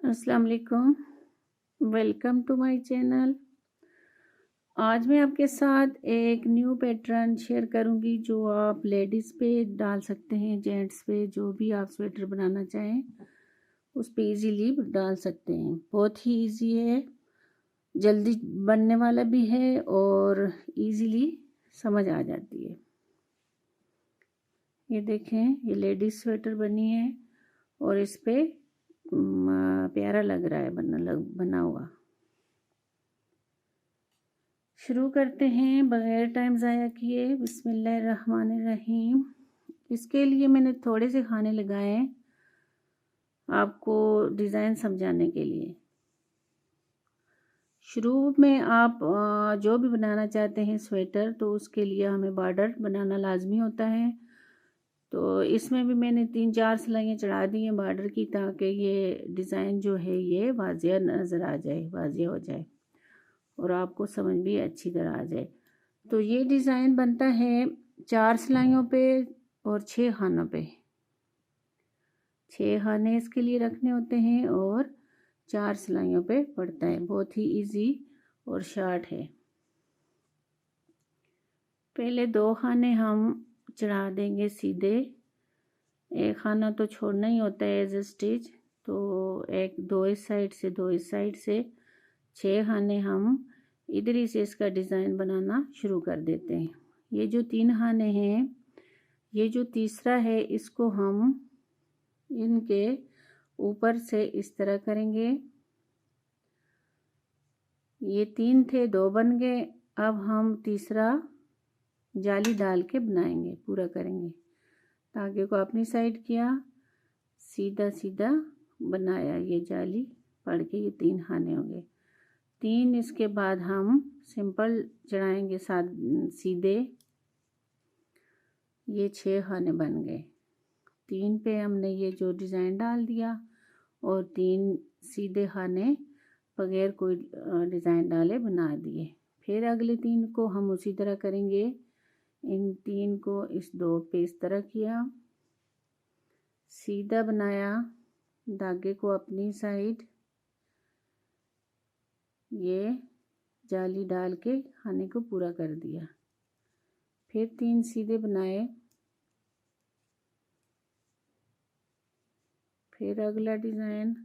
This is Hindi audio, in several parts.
अस्सलाम वालेकुम। Welcome to my channel. आज मैं आपके साथ एक न्यू पैटर्न शेयर करूंगी जो आप लेडीज़ पे डाल सकते हैं, जेंट्स पे, जो भी आप स्वेटर बनाना चाहें उस पे इजीली डाल सकते हैं। बहुत ही इजी है, जल्दी बनने वाला भी है और इजीली समझ आ जाती है। ये देखें, ये लेडीज़ स्वेटर बनी है और इस पे प्यारा लग रहा है बना हुआ। शुरू करते हैं बगैर टाइम ज़ाया किए। बिस्मिल्लाहिर्रहमानिर्रहीम। इसके लिए मैंने थोड़े से खाने लगाए आपको डिज़ाइन समझाने के लिए। शुरू में आप जो भी बनाना चाहते हैं स्वेटर, तो उसके लिए हमें बॉर्डर बनाना लाजमी होता है। तो इसमें भी मैंने 3-4 सिलाइयाँ चढ़ा दी हैं बॉर्डर की, ताकि ये डिज़ाइन जो है ये वाज़िया नज़र आ जाए, वाज़िया हो जाए और आपको समझ भी अच्छी तरह आ जाए। तो ये डिज़ाइन बनता है 4 सिलाइयों पे और 6 खानों पे। 6 खाने इसके लिए रखने होते हैं और 4 सिलाइयों पे पड़ता है। बहुत ही इजी और शॉर्ट है। पहले 2 खाने हम चढ़ा देंगे सीधे। एक खाना तो छोड़ना ही होता है एज ए स्टिच। तो 2 इस साइड से 2 इस साइड से 6 खाने हम इधर ही से इसका डिज़ाइन बनाना शुरू कर देते हैं। ये जो 3 खाने हैं, ये जो तीसरा है, इसको हम इनके ऊपर से इस तरह करेंगे। ये 3 थे, 2 बन गए। अब हम तीसरा जाली डाल के बनाएंगे, पूरा करेंगे। धागे को अपनी साइड किया, सीधा सीधा बनाया, ये जाली पड़ के ये 3 खाने हो गए। 3 इसके बाद हम सिंपल चढ़ाएंगे सीधे। ये 6 खाने बन गए। 3 पे हमने ये जो डिज़ाइन डाल दिया और 3 सीधे खाने बगैर कोई डिज़ाइन डाले बना दिए। फिर अगले 3 को हम उसी तरह करेंगे। इन 3 को इस 2 पे इस तरह किया, सीधा बनाया, धागे को अपनी साइड ये जाली डाल के खाने को पूरा कर दिया। फिर 3 सीधे बनाए, फिर अगला डिज़ाइन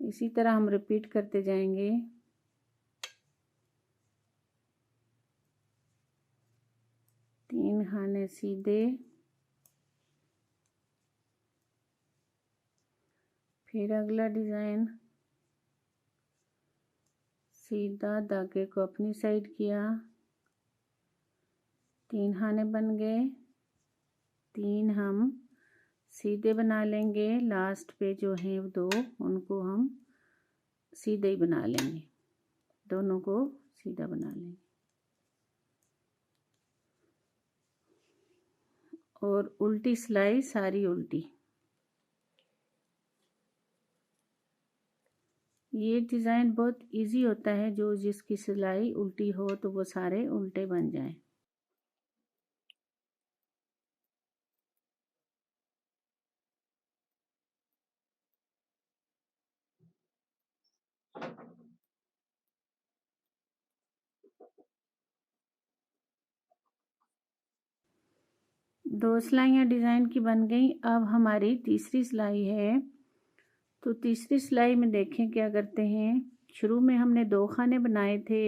इसी तरह हम रिपीट करते जाएंगे। तीन खाने सीधे, फिर अगला डिज़ाइन सीधा, धागे को अपनी साइड किया, 3 खाने बन गए। 3 हम सीधे बना लेंगे। लास्ट पे जो है 2 उनको हम सीधे ही बना लेंगे, दोनों को सीधा बना लेंगे। और उल्टी सिलाई सारी उल्टी। ये डिज़ाइन बहुत इजी होता है, जो जिसकी सिलाई उल्टी हो तो वो सारे उल्टे बन जाएं। दो सिलाइयाँ डिज़ाइन की बन गई। अब हमारी तीसरी सिलाई है। तो तीसरी सिलाई में देखें क्या करते हैं। शुरू में हमने 2 खाने बनाए थे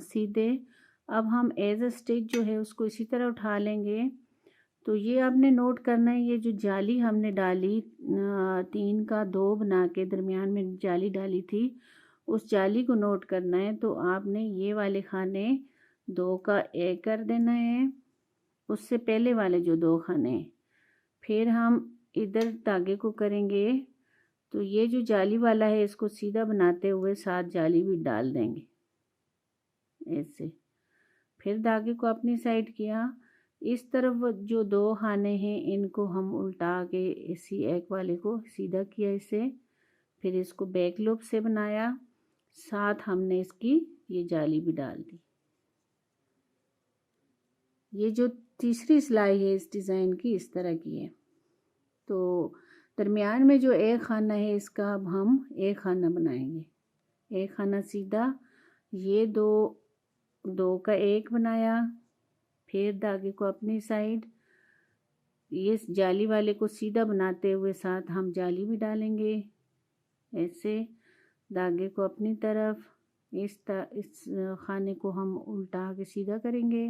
सीधे। अब हम एज अ स्टिच जो है उसको इसी तरह उठा लेंगे। तो ये आपने नोट करना है, ये जो जाली हमने डाली 3 का 2 बना के दरमियान में जाली डाली थी, उस जाली को नोट करना है। तो आपने ये वाले खाने 2 का 1 कर देना है, उससे पहले वाले जो 2 खाने, फिर हम इधर धागे को करेंगे। तो ये जो जाली वाला है इसको सीधा बनाते हुए 7 जाली भी डाल देंगे ऐसे। फिर धागे को अपनी साइड किया। इस तरफ जो 2 खाने हैं इनको हम उल्टा के इसी एक वाले को सीधा किया इसे। फिर इसको बैक लूप से बनाया, साथ हमने इसकी ये जाली भी डाल दी। ये जो तीसरी सिलाई है इस डिज़ाइन की इस तरह की है। तो दरमियान में जो एक खाना है इसका अब हम एक खाना बनाएंगे, एक खाना सीधा, ये दो का एक बनाया, फिर धागे को अपनी साइड, ये जाली वाले को सीधा बनाते हुए साथ हम जाली भी डालेंगे, ऐसे धागे को अपनी तरफ, इस खाने को हम उल्टा के सीधा करेंगे,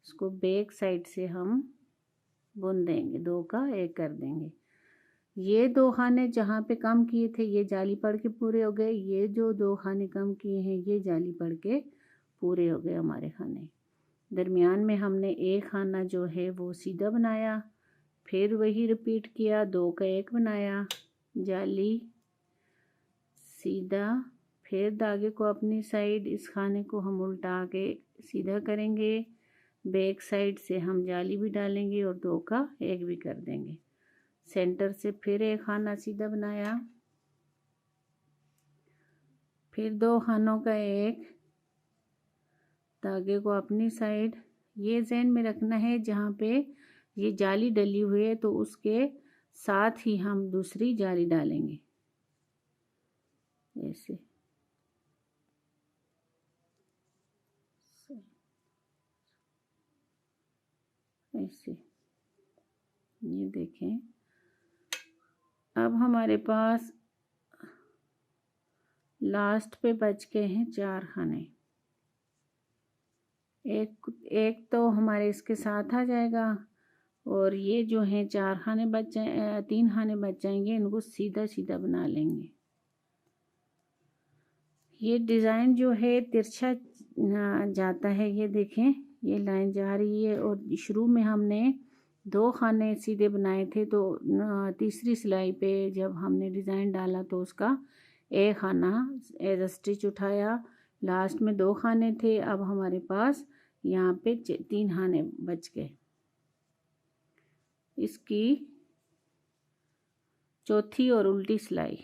इसको बैक साइड से हम बुन देंगे, दो का एक कर देंगे। ये दो खाने जहाँ पे कम किए थे ये जाली पड़ के पूरे हो गए, ये जो दो खाने कम किए हैं ये जाली पड़ के पूरे हो गए हमारे खाने। दरमियान में हमने एक खाना जो है वो सीधा बनाया, फिर वही रिपीट किया, दो का एक बनाया, जाली, सीधा, फिर धागे को अपनी साइड, इस खाने को हम उल्टा के सीधा करेंगे, बैक साइड से हम जाली भी डालेंगे और दो का एक भी कर देंगे, सेंटर से फिर एक खाना सीधा बनाया, फिर दो खानों का एक, धागे को अपनी साइड, ये ज़हन में रखना है जहाँ पे ये जाली डली हुई है तो उसके साथ ही हम दूसरी जाली डालेंगे, ऐसे ऐसे, ये देखें। अब हमारे पास लास्ट पे बच गए हैं चार खाने, एक तो हमारे इसके साथ आ जाएगा और ये जो हैं चार खाने बच जाए, तीन खाने बच जाएंगे, इनको सीधा सीधा बना लेंगे। ये डिज़ाइन जो है तिरछा जाता है, ये देखें ये लाइन जा रही है और शुरू में हमने दो खाने सीधे बनाए थे तो तीसरी सिलाई पे जब हमने डिज़ाइन डाला तो उसका एक खाना एज स्टिच उठाया, लास्ट में दो खाने थे, अब हमारे पास यहाँ पे तीन खाने बच गए। इसकी चौथी और उल्टी सिलाई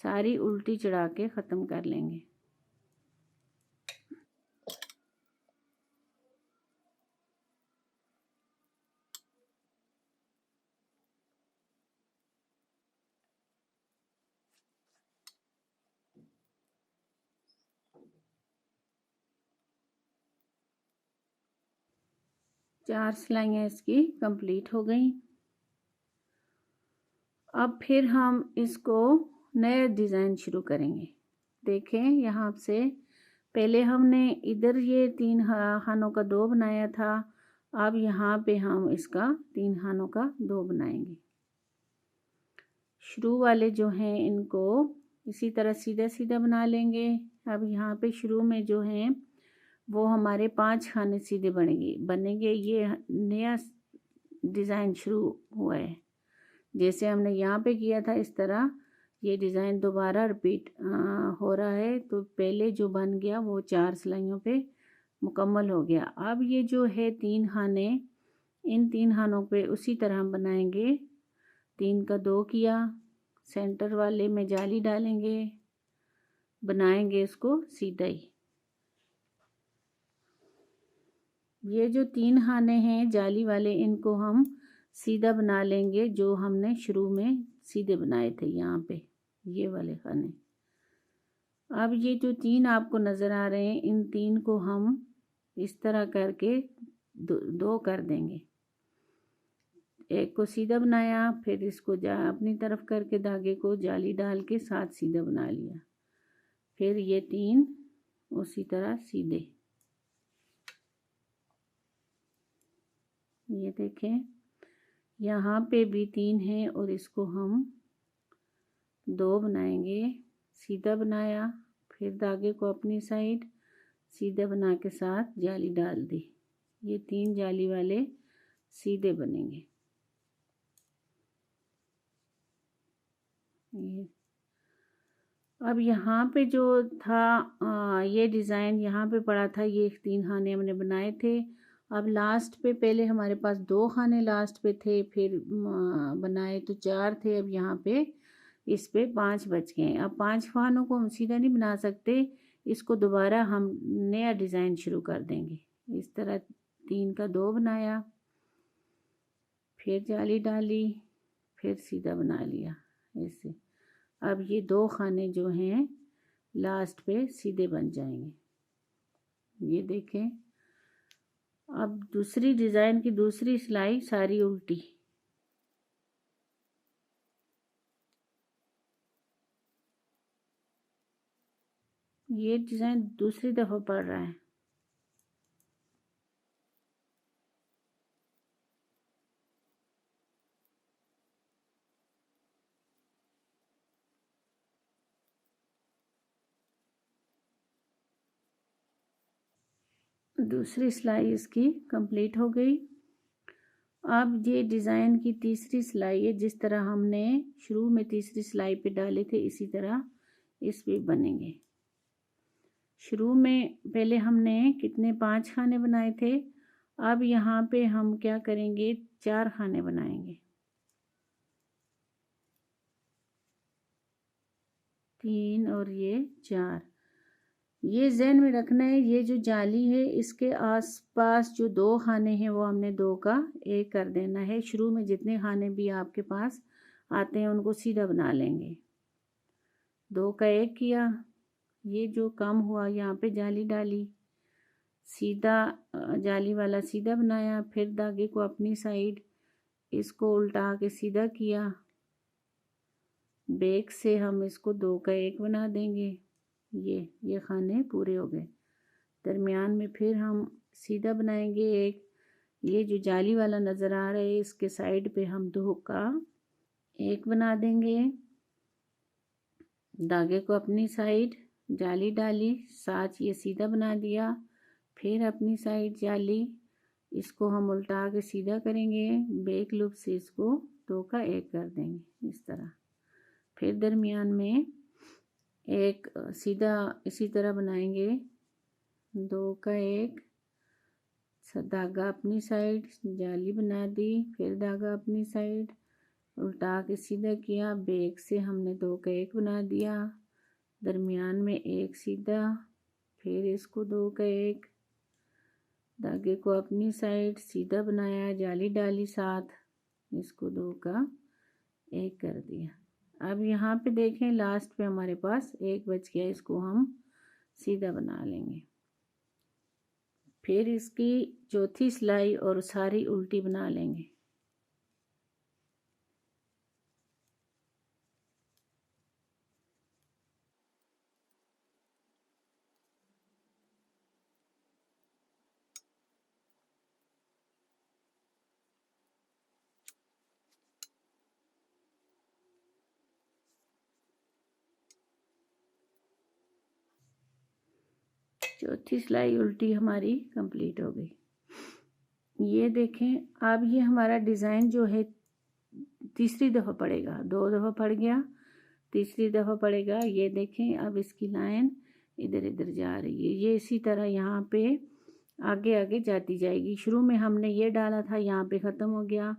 सारी उल्टी चढ़ा के ख़त्म कर लेंगे। चार सिलाइयाँ इसकी कंप्लीट हो गई। अब फिर हम इसको नया डिज़ाइन शुरू करेंगे। देखें यहाँ से पहले हमने इधर ये तीन खानों का दो बनाया था, अब यहाँ पे हम इसका तीन खानों का दो बनाएंगे। शुरू वाले जो हैं इनको इसी तरह सीधा सीधा बना लेंगे। अब यहाँ पे शुरू में जो हैं वो हमारे पांच खाने सीधे बनेंगे। ये नया डिज़ाइन शुरू हुआ है, जैसे हमने यहाँ पे किया था इस तरह ये डिज़ाइन दोबारा रिपीट हो रहा है। तो पहले जो बन गया वो चार सिलाइयों पे मुकम्मल हो गया। अब ये जो है तीन खाने, इन तीन खानों पे उसी तरह हम बनाएंगे। तीन का दो किया, सेंटर वाले में जाली डालेंगे, बनाएंगे इसको सीधा ही। ये जो तीन खाने हैं जाली वाले इनको हम सीधा बना लेंगे, जो हमने शुरू में सीधे बनाए थे यहाँ पे ये वाले खाने। अब ये जो तीन आपको नज़र आ रहे हैं इन तीन को हम इस तरह करके दो कर देंगे। एक को सीधा बनाया, फिर इसको अपनी तरफ करके धागे को जाली डाल के साथ सीधा बना लिया, फिर ये तीन उसी तरह सीधे। ये देखें यहाँ पे भी तीन है और इसको हम दो बनाएंगे। सीधा बनाया, फिर धागे को अपनी साइड सीधा बना के साथ जाली डाल दी, ये तीन जाली वाले सीधे बनेंगे। ये अब यहाँ पे जो था ये डिज़ाइन यहाँ पे पड़ा था, ये तीन खाने हमने बनाए थे। अब लास्ट पे पहले हमारे पास दो खाने लास्ट पे थे, फिर बनाए तो चार थे, अब यहाँ पे इस पे पांच बच गए। अब पांच खानों को हम सीधा नहीं बना सकते, इसको दोबारा हम नया डिज़ाइन शुरू कर देंगे। इस तरह तीन का दो बनाया, फिर जाली डाली, फिर सीधा बना लिया ऐसे। अब ये 2 खाने जो हैं लास्ट पे सीधे बन जाएंगे। ये देखें। अब दूसरी डिज़ाइन की दूसरी सिलाई सारी उल्टी। ये डिज़ाइन दूसरी दफ़ा पड़ रहा है। दूसरी सिलाई इसकी कंप्लीट हो गई। अब ये डिज़ाइन की तीसरी सिलाई है। जिस तरह हमने शुरू में तीसरी सिलाई पे डाले थे इसी तरह इस पे बनेंगे। शुरू में पहले हमने कितने 5 खाने बनाए थे। अब यहाँ पे हम क्या करेंगे, 4 खाने बनाएंगे। 3 और ये 4। ये ज़हन में रखना है, ये जो जाली है इसके आसपास जो 2 खाने हैं वो हमने 2 का 1 कर देना है। शुरू में जितने खाने भी आपके पास आते हैं उनको सीधा बना लेंगे। 2 का 1 किया, ये जो कम हुआ यहाँ पे जाली डाली, सीधा जाली वाला सीधा बनाया, फिर धागे को अपनी साइड इसको उल्टा के सीधा किया, बैक से हम इसको 2 का 1 बना देंगे। ये खाने पूरे हो गए। दरमियान में फिर हम सीधा बनाएंगे एक। ये जो जाली वाला नज़र आ रहा है इसके साइड पे हम 2 का 1 बना देंगे। धागे को अपनी साइड जाली डाली, साथ ये सीधा बना दिया, फिर अपनी साइड जाली, इसको हम उल्टा के सीधा करेंगे, बैक लूप से इसको 2 का 1 कर देंगे इस तरह। फिर दरमियान में एक सीधा इसी तरह बनाएंगे, 2 का 1, धागा अपनी साइड जाली बना दी, फिर धागा अपनी साइड उल्टा के सीधा किया, बैक से हमने 2 का 1 बना दिया, दरमियान में एक सीधा, फिर इसको 2 का 1, धागे को अपनी साइड सीधा बनाया, जाली डाली साथ, इसको 2 का 1 कर दिया। अब यहाँ पे देखें लास्ट पे हमारे पास 1 बच गया, इसको हम सीधा बना लेंगे। फिर इसकी चौथी सिलाई और सारी उल्टी बना लेंगे। चौथी सिलाई उल्टी हमारी कंप्लीट हो गई। ये देखें। अब ये हमारा डिज़ाइन जो है तीसरी दफ़ा पड़ेगा, 2 दफ़ा पड़ गया, तीसरी दफ़ा पड़ेगा। ये देखें अब इसकी लाइन इधर इधर जा रही है। ये इसी तरह यहाँ पे आगे आगे जाती जाएगी। शुरू में हमने ये डाला था, यहाँ पे ख़त्म हो गया।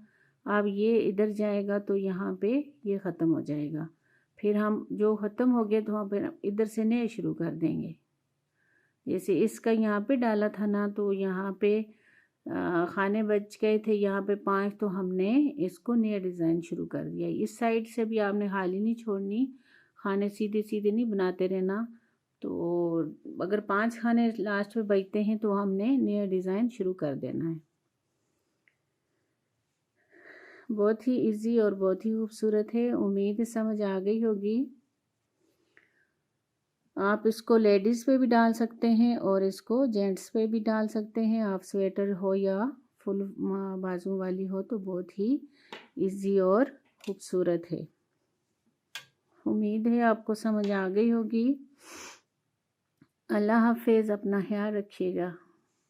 अब ये इधर जाएगा तो यहाँ पे ये ख़त्म हो जाएगा। फिर हम जो ख़त्म हो गया तो हम फिर इधर से नए शुरू कर देंगे। जैसे इसका यहाँ पे डाला था ना, तो यहाँ पे खाने बच गए थे, यहाँ पे 5, तो हमने इसको नया डिज़ाइन शुरू कर दिया। इस साइड से भी आपने खाली नहीं छोड़नी, खाने सीधे सीधे नहीं बनाते रहना। तो अगर 5 खाने लास्ट में बचते हैं तो हमने नया डिज़ाइन शुरू कर देना है। बहुत ही इजी और बहुत ही खूबसूरत है। उम्मीद है समझ आ गई होगी। आप इसको लेडीज़ पे भी डाल सकते हैं और इसको जेंट्स पे भी डाल सकते हैं। आप स्वेटर हो या फुल बाजू वाली हो तो बहुत ही इजी और खूबसूरत है। उम्मीद है आपको समझ आ गई होगी। अल्लाह हाफिज़, अपना ख्याल रखिएगा।